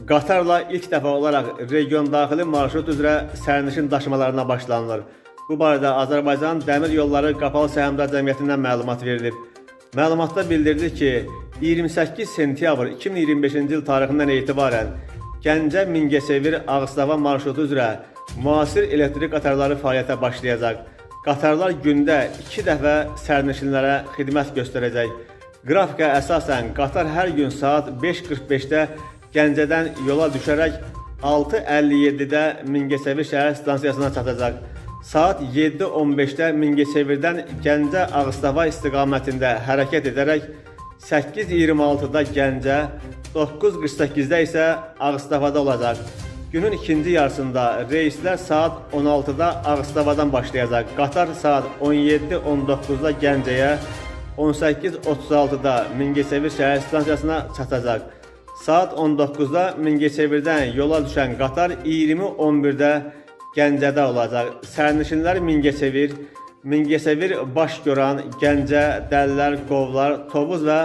Qatarla ilk dəfə olaraq region daxili marşrut üzrə sərnişin daşımalarına başlanılır. Bu barədə Azərbaycan Dəmir Yolları Qapalı Səhmdar Cəmiyyətindən məlumat verilib. Məlumatda bildirilir ki, 28 sentyabr 2025-ci il tarixindən etibarən Gəncə Mingəçevir Ağstafa marşrutu üzrə müasir elektrik qatarları fəaliyyətə başlayacaq. Qatarlar gündə 2 dəfə sərnişinlərə xidmət göstərəcək. Qrafika əsasən qatar hər gün saat 5:45-də Gəncədən yola düşərək 6:57-də Mingəçevir şəhər stansiyasına çatacaq. Saat 7:15-də Mingəçevirdən Gəncə Ağstafa istiqamətində hərəkət edərək 8:26-da Gəncə, 9:48-də isə Ağstafada olacaq. Günün ikinci yarısında reyslər saat 16-da Ağstafadan başlayacaq. Qatar saat 17:19-da Gəncəyə, 18:36-da Mingəçevir şəhər stansiyasına çatacaq. Saat 19-da Mingəçevirdən yola düşən qatar 20:11-də Gəncədə olacaq. Sərnişinlər Mingəçevir, Başgöran, Gəncə, Dəllər, Qovlar, Tovuz və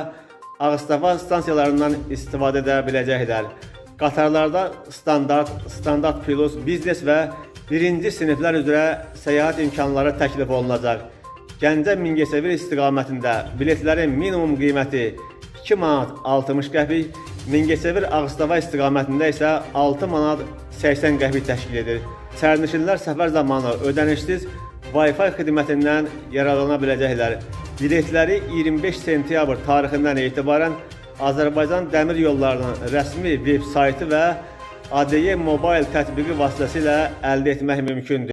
Ağstafa stansiyalarından istifadə edə biləcəklər. Qatarlarda standart plus, biznes və birinci siniflər üzrə səyahət imkanları təklif olunacaq. Gəncə Mingəçevir istiqamətində biletlərin minimum qiyməti 2 manat 60 qəpik, Mingəçevir Ağstafa istiqamətində isə 6 manat 80 qəpik təşkil edir. Sərnişinlər səfər zamanı ödənişsiz Wi-Fi xidmətindən yararlana biləcəklər. Biletləri 25 sentyabr tarixindən etibarən Azərbaycan Dəmir Yollarının rəsmi veb saytı və ADY Mobile tətbiqi vasitəsilə əldə etmək mümkündür.